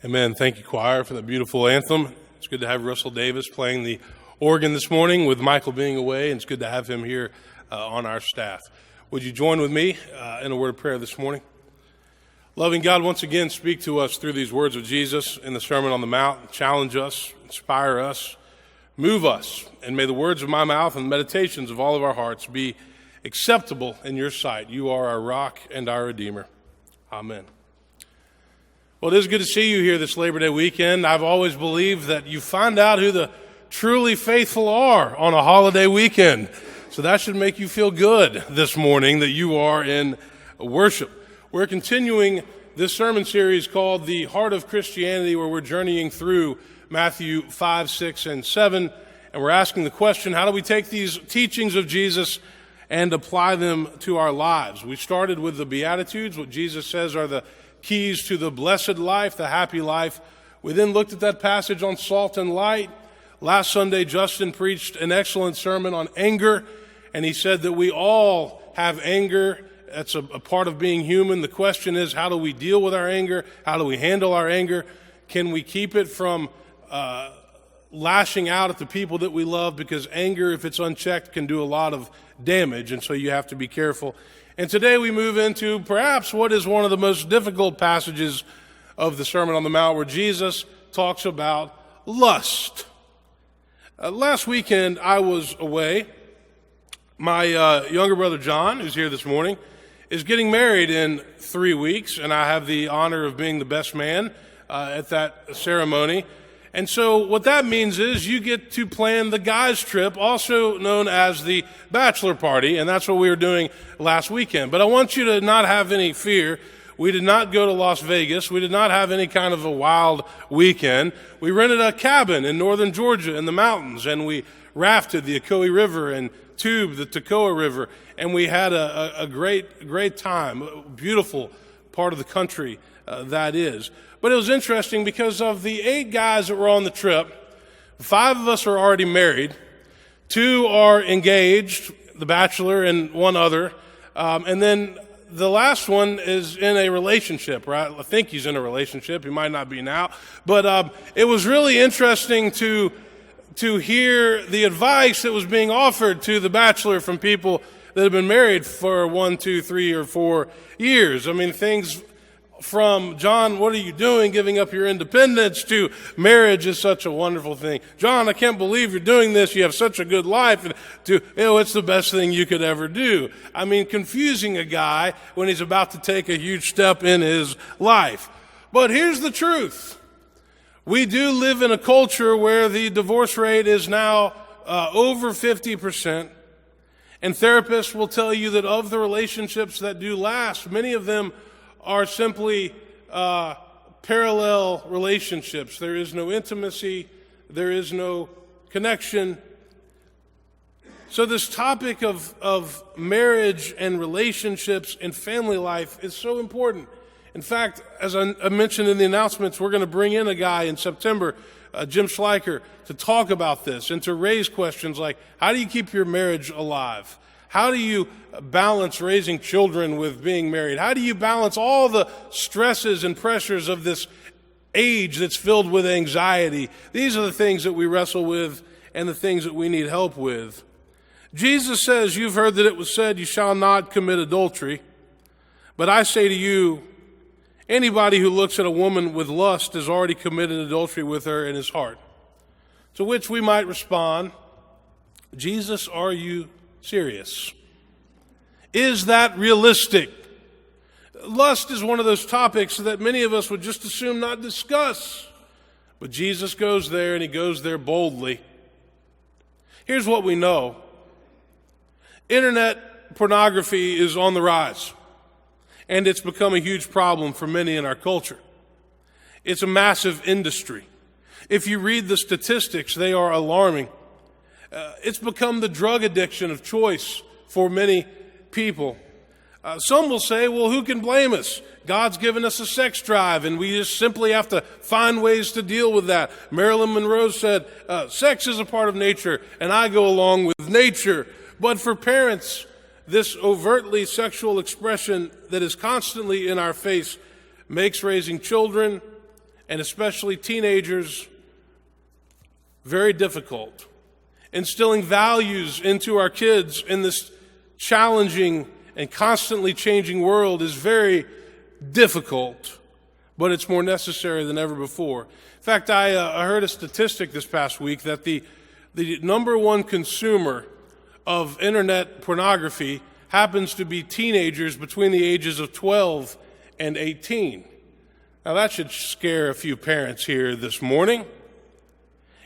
Amen. Thank you, choir, for that beautiful anthem. It's good to have Russell Davis playing the organ this morning with Michael being away, and it's good to have him here on our staff. Would you join with me in a word of prayer this morning? Loving God, once again, speak to us through these words of Jesus in the Sermon on the Mount. Challenge us, inspire us, move us, and may the words of my mouth and the meditations of all of our hearts be acceptable in your sight. You are our rock and our Redeemer. Amen. Well, it is good to see you here this Labor Day weekend. I've always believed that you find out who the truly faithful are on a holiday weekend. So that should make you feel good this morning that you are in worship. We're continuing this sermon series called The Heart of Christianity, where we're journeying through Matthew 5, 6, and 7. And we're asking the question, how do we take these teachings of Jesus and apply them to our lives? We started with the Beatitudes, what Jesus says are the keys to the blessed life, the happy life. We then looked at that passage on salt and light. Last Sunday, Justin preached an excellent sermon on anger, and he said that we all have anger. That's a part of being human. The question is, how do we deal with our anger? How do we handle our anger? Can we keep it from lashing out at the people that we love? Because anger, if it's unchecked, can do a lot of damage, and so you have to be careful. And today we move into perhaps what is one of the most difficult passages of the Sermon on the Mount, where Jesus talks about lust. Last weekend I was away. My younger brother John, who's here this morning, is getting married in 3 weeks, and I have the honor of being the best man at that ceremony. And so what that means is you get to plan the guys' trip, also known as the bachelor party, and that's what we were doing last weekend. But I want you to not have any fear. We did not go to Las Vegas. We did not have any kind of a wild weekend. We rented a cabin in northern Georgia in the mountains, and we rafted the Ocoee River and tubed the Toccoa River, and we had a great time, a beautiful part of the country that is. But it was interesting because of the 8 guys that were on the trip, 5 of us are already married, 2 are engaged, the bachelor and 1 other, and then the last one is in a relationship, right? I think he's in a relationship. He might not be now. But it was really interesting to hear the advice that was being offered to the bachelor from people that have been married for 1, 2, 3, or 4 years. I mean, things from, John, what are you doing, giving up your independence, to marriage is such a wonderful thing. John, I can't believe you're doing this. You have such a good life. And to, it's the best thing you could ever do. I mean, confusing a guy when he's about to take a huge step in his life. But here's the truth. We do live in a culture where the divorce rate is now over 50%. And therapists will tell you that of the relationships that do last, many of them are simply parallel relationships. There is no intimacy. There is no connection. So this topic of marriage and relationships and family life is so important. In fact, as I mentioned in the announcements, we're going to bring in a guy in September, Jim Schleicher, to talk about this and to raise questions like, how do you keep your marriage alive? How do you balance raising children with being married? How do you balance all the stresses and pressures of this age that's filled with anxiety? These are the things that we wrestle with and the things that we need help with. Jesus says, you've heard that it was said, you shall not commit adultery. But I say to you, anybody who looks at a woman with lust has already committed adultery with her in his heart. To which we might respond, Jesus, are you serious? Is that realistic? Lust is one of those topics that many of us would just assume not discuss. But Jesus goes there, and he goes there boldly. Here's what we know. Internet pornography is on the rise, and it's become a huge problem for many in our culture. It's a massive industry. If you read the statistics, they are alarming. It's become the drug addiction of choice for many people. Some will say, well, who can blame us? God's given us a sex drive, and we just simply have to find ways to deal with that. Marilyn Monroe said, sex is a part of nature, and I go along with nature. But for parents, this overtly sexual expression that is constantly in our face makes raising children and especially teenagers, very difficult. Instilling values into our kids in this challenging and constantly changing world is very difficult, but it's more necessary than ever before. In fact, I heard a statistic this past week that the number one consumer of internet pornography happens to be teenagers between the ages of 12 and 18. Now that should scare a few parents here this morning.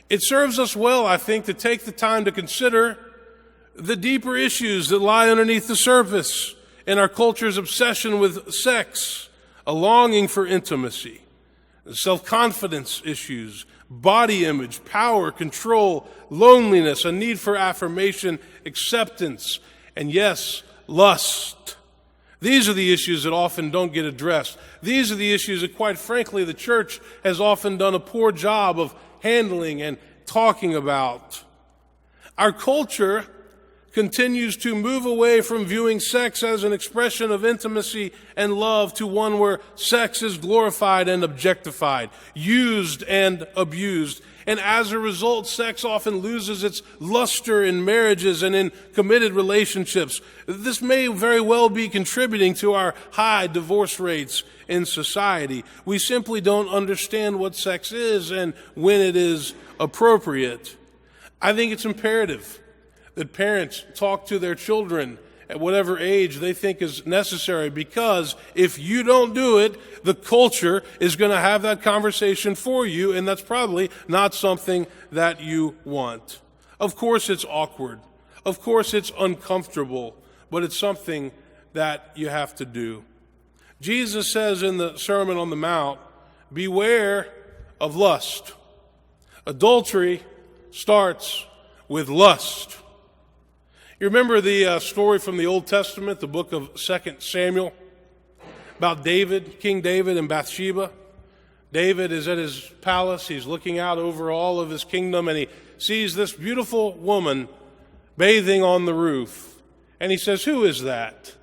It serves us well, I think, to take the time to consider the deeper issues that lie underneath the surface in our culture's obsession with sex, a longing for intimacy, self-confidence issues, body image, power, control, loneliness, a need for affirmation, acceptance, and yes, lust. These are the issues that often don't get addressed. These are the issues that, quite frankly, the church has often done a poor job of handling and talking about. Our culture continues to move away from viewing sex as an expression of intimacy and love to one where sex is glorified and objectified, used and abused. And as a result, sex often loses its luster in marriages and in committed relationships. This may very well be contributing to our high divorce rates in society. We simply don't understand what sex is and when it is appropriate. I think it's imperative that parents talk to their children at whatever age they think is necessary, because if you don't do it, the culture is going to have that conversation for you, and that's probably not something that you want. Of course it's awkward. Of course it's uncomfortable, but it's something that you have to do. Jesus says in the Sermon on the Mount, beware of lust. Adultery starts with lust. You remember the story from the Old Testament, the book of 2 Samuel, about David, King David and Bathsheba? David is at his palace. He's looking out over all of his kingdom, and he sees this beautiful woman bathing on the roof. And he says, "Who is that?"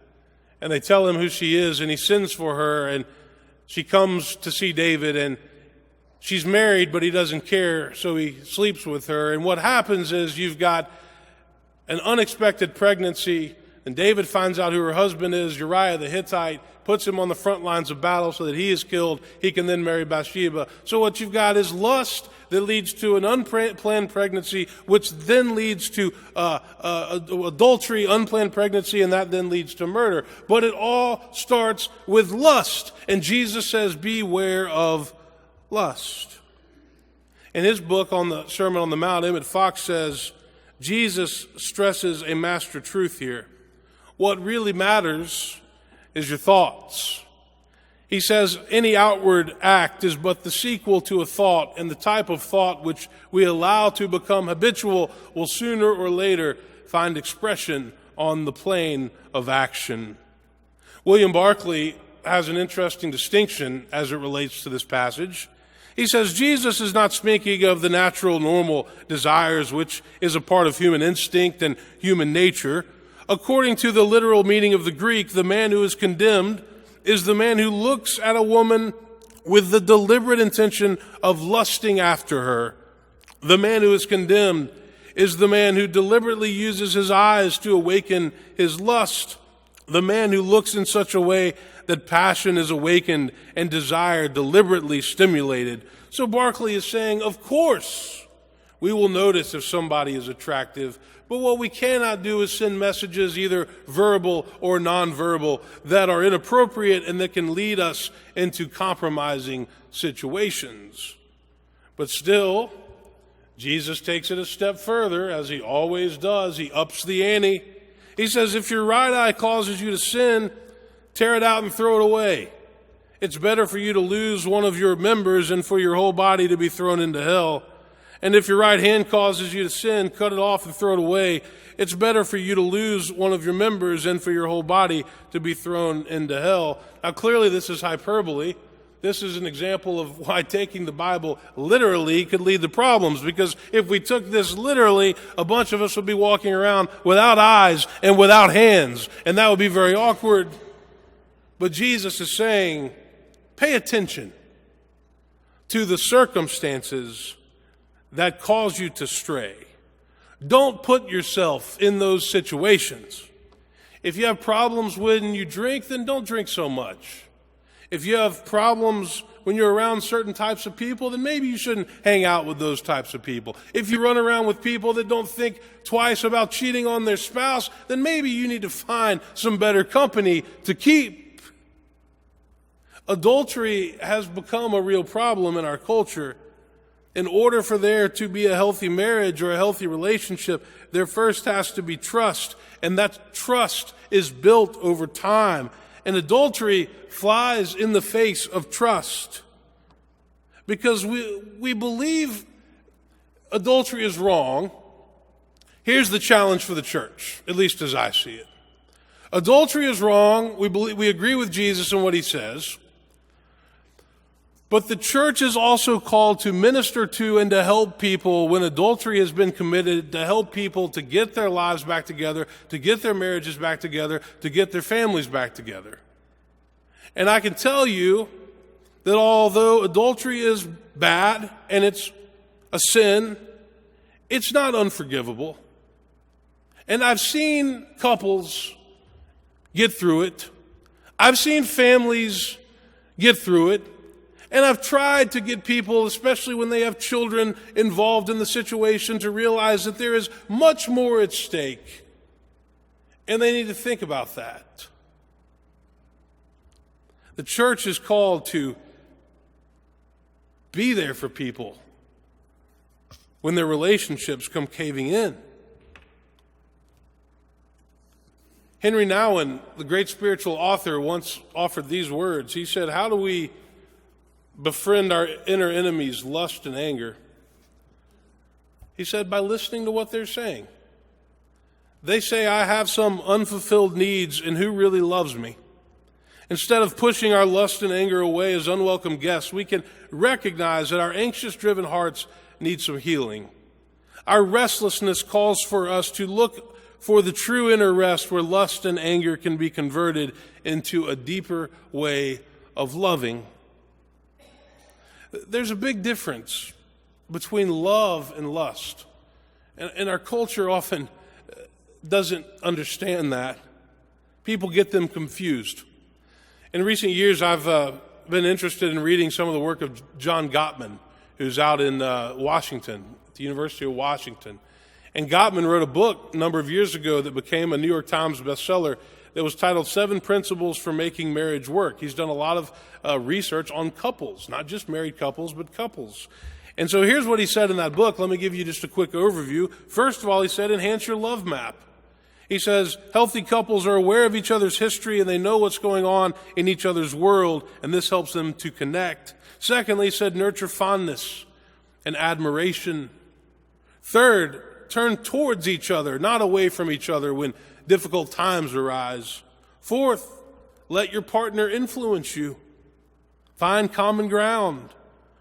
And they tell him who she is, and he sends for her, and she comes to see David, and she's married, but he doesn't care, so he sleeps with her. And what happens is you've got an unexpected pregnancy, and David finds out who her husband is, Uriah the Hittite, puts him on the front lines of battle so that he is killed. He can then marry Bathsheba. So what you've got is lust that leads to an unplanned pregnancy, which then leads to adultery, unplanned pregnancy, and that then leads to murder. But it all starts with lust. And Jesus says, beware of lust. In his book on the Sermon on the Mount, Emmett Fox says, Jesus stresses a master truth here. What really matters is your thoughts. He says any outward act is but the sequel to a thought, and the type of thought which we allow to become habitual will sooner or later find expression on the plane of action. William Barclay has an interesting distinction as it relates to this passage. He says Jesus is not speaking of the natural, normal desires, which is a part of human instinct and human nature. According to the literal meaning of the Greek, the man who is condemned is the man who looks at a woman with the deliberate intention of lusting after her. The man who is condemned is the man who deliberately uses his eyes to awaken his lust. The man who looks in such a way that passion is awakened and desire deliberately stimulated. So Barclay is saying, of course, we will notice if somebody is attractive, but what we cannot do is send messages, either verbal or nonverbal, that are inappropriate and that can lead us into compromising situations. But still, Jesus takes it a step further, as he always does. He ups the ante. He says, if your right eye causes you to sin, tear it out and throw it away. It's better for you to lose one of your members than for your whole body to be thrown into hell. And if your right hand causes you to sin, cut it off and throw it away. It's better for you to lose one of your members than for your whole body to be thrown into hell. Now, clearly this is hyperbole. This is an example of why taking the Bible literally could lead to problems, because if we took this literally, a bunch of us would be walking around without eyes and without hands, and that would be very awkward. But Jesus is saying, pay attention to the circumstances that cause you to stray. Don't put yourself in those situations. If you have problems when you drink, then don't drink so much. If you have problems when you're around certain types of people, then maybe you shouldn't hang out with those types of people. If you run around with people that don't think twice about cheating on their spouse, then maybe you need to find some better company to keep. Adultery has become a real problem in our culture. In order for there to be a healthy marriage or a healthy relationship, there first has to be trust, and that trust is built over time. And adultery flies in the face of trust because we believe adultery is wrong. Here's the challenge for the church, at least as I see it. Adultery is wrong. We agree with Jesus and what he says. But the church is also called to minister to and to help people when adultery has been committed, to help people to get their lives back together, to get their marriages back together, to get their families back together. And I can tell you that although adultery is bad and it's a sin, it's not unforgivable. And I've seen couples get through it. I've seen families get through it. And I've tried to get people, especially when they have children involved in the situation, to realize that there is much more at stake. And they need to think about that. The church is called to be there for people when their relationships come caving in. Henry Nouwen, the great spiritual author, once offered these words. He said, "How do we befriend our inner enemies, lust and anger?" He said, by listening to what they're saying. They say, I have some unfulfilled needs, and who really loves me? Instead of pushing our lust and anger away as unwelcome guests, we can recognize that our anxious, driven hearts need some healing. Our restlessness calls for us to look for the true inner rest where lust and anger can be converted into a deeper way of loving. There's a big difference between love and lust. And our culture often doesn't understand that. People get them confused. In recent years, I've been interested in reading some of the work of John Gottman, who's out in Washington, at the University of Washington. And Gottman wrote a book a number of years ago that became a New York Times bestseller that was titled 7 Principles for Making Marriage Work. He's done a lot of research on couples, not just married couples, but couples. And so here's what he said in that book. Let me give you just a quick overview. First of all, he said, enhance your love map. He says, healthy couples are aware of each other's history and they know what's going on in each other's world, and this helps them to connect. Secondly, he said, nurture fondness and admiration. Third, turn towards each other, not away from each other when difficult times arise. Fourth, let your partner influence you. Find common ground.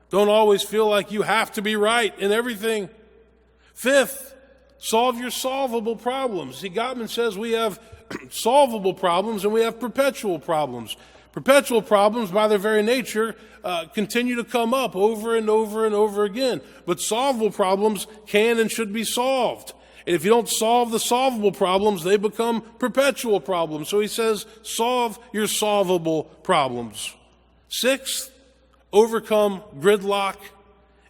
Don't always feel like you have to be right in everything. Fifth, solve your solvable problems. See, Gottman says we have solvable problems and we have perpetual problems. Perpetual problems, by their very nature, continue to come up over and over and over again. But solvable problems can and should be solved. And if you don't solve the solvable problems, they become perpetual problems. So he says, solve your solvable problems. Sixth, overcome gridlock.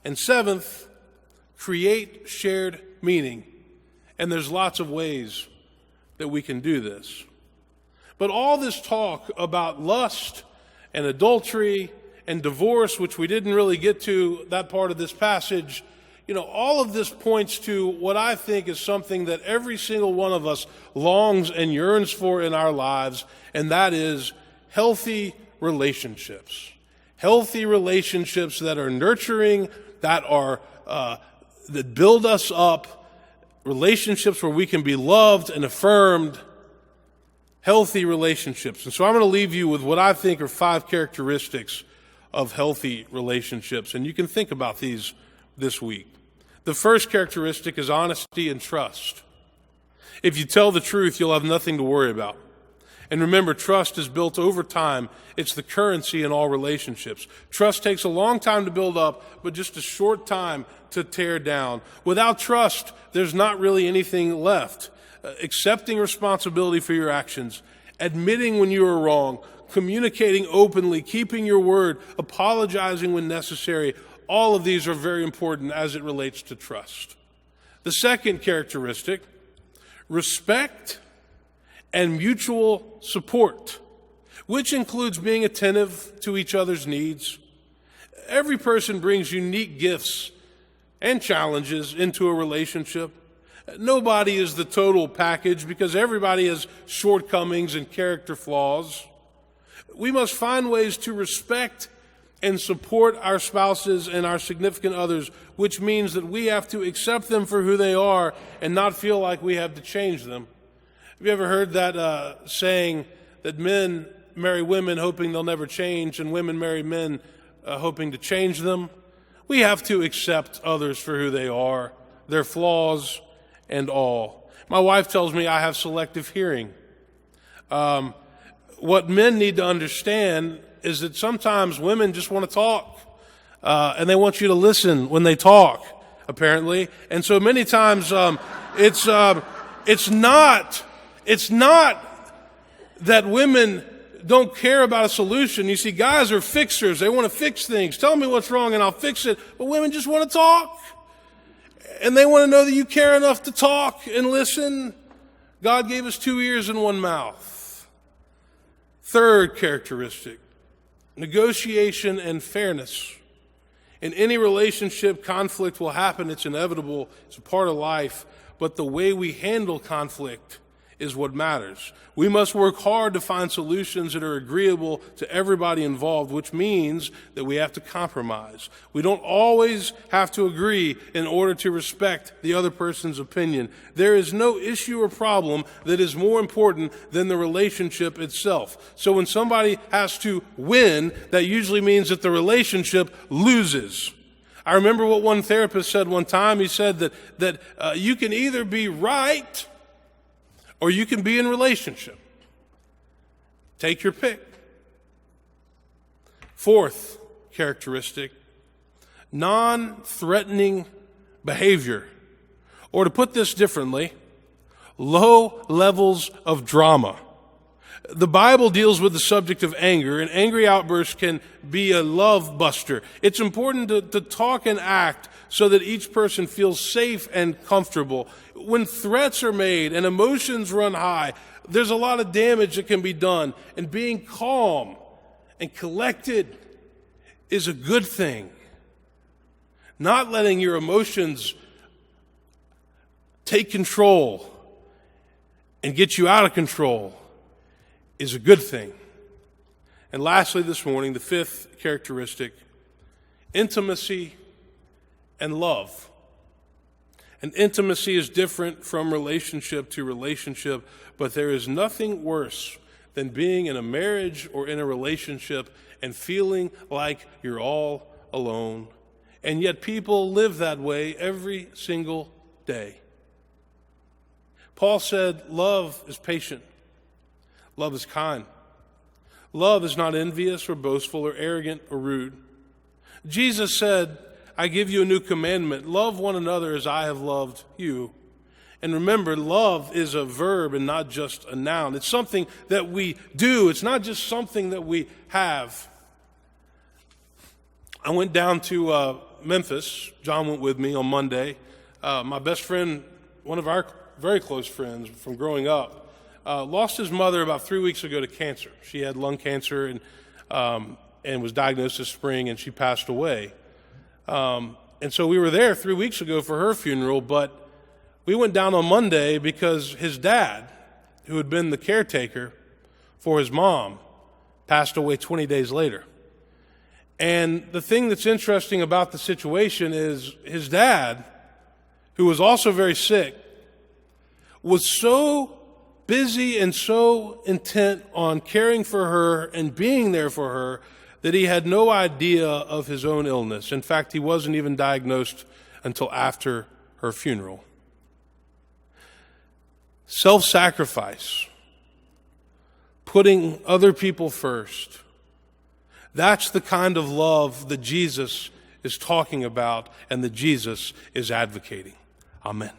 And seventh, create shared meaning. And there's lots of ways that we can do this. But all this talk about lust and adultery and divorce, which we didn't really get to that part of this passage, all of this points to what I think is something that every single one of us longs and yearns for in our lives, and that is healthy relationships. Healthy relationships that are nurturing, that build us up, relationships where we can be loved and affirmed, healthy relationships. And so I'm going to leave you with what I think are 5 characteristics of healthy relationships, and you can think about these this week. The first characteristic is honesty and trust. If you tell the truth, you'll have nothing to worry about. And remember, trust is built over time. It's the currency in all relationships. Trust takes a long time to build up, but just a short time to tear down. Without trust, there's not really anything left. Accepting responsibility for your actions, admitting when you are wrong, communicating openly, keeping your word, apologizing when necessary, all of these are very important as it relates to trust. The second characteristic, respect and mutual support, which includes being attentive to each other's needs. Every person brings unique gifts and challenges into a relationship. Nobody is the total package because everybody has shortcomings and character flaws. We must find ways to respect and support our spouses and our significant others, which means that we have to accept them for who they are and not feel like we have to change them. Have you ever heard that saying that men marry women hoping they'll never change and women marry men hoping to change them? We have to accept others for who they are, their flaws and all. My wife tells me I have selective hearing. What men need to understand is that sometimes women just want to talk, and they want you to listen when they talk, apparently. And so many times it's not that women don't care about a solution. You see, guys are fixers. They want to fix things. Tell me what's wrong and I'll fix it. But women just want to talk. And they want to know that you care enough to talk and listen. God gave us 2 ears and 1 mouth. Third characteristic, negotiation and fairness. In any relationship, conflict will happen. It's inevitable. It's a part of life. But the way we handle conflict is what matters. We must work hard to find solutions that are agreeable to everybody involved, which means that we have to compromise. We don't always have to agree in order to respect the other person's opinion. There is no issue or problem that is more important than the relationship itself. So when somebody has to win, that usually means that the relationship loses. I remember what one therapist said one time. He said that you can either be right or you can be in relationship. Take your pick. Fourth characteristic, non-threatening behavior. Or to put this differently, low levels of drama. The Bible deals with the subject of anger, and angry outbursts can be a love buster. It's important to talk and act so that each person feels safe and comfortable. When threats are made and emotions run high, there's a lot of damage that can be done. And being calm and collected is a good thing. Not letting your emotions take control and get you out of control is a good thing. And lastly this morning, the fifth characteristic, intimacy and love. And intimacy is different from relationship to relationship, but there is nothing worse than being in a marriage or in a relationship and feeling like you're all alone. And yet people live that way every single day. Paul said, love is patient. Love is kind. Love is not envious or boastful or arrogant or rude. Jesus said, I give you a new commandment. Love one another as I have loved you. And remember, love is a verb and not just a noun. It's something that we do. It's not just something that we have. I went down to Memphis. John went with me on Monday. My best friend, one of our very close friends from growing up, lost his mother about 3 weeks ago to cancer. She had lung cancer and was diagnosed this spring, and she passed away. And so we were there 3 weeks ago for her funeral, but we went down on Monday because his dad, who had been the caretaker for his mom, passed away 20 days later. And the thing that's interesting about the situation is his dad, who was also very sick, was so busy and so intent on caring for her and being there for her that he had no idea of his own illness. In fact, he wasn't even diagnosed until after her funeral. Self-sacrifice, putting other people first. That's the kind of love that Jesus is talking about and that Jesus is advocating. Amen.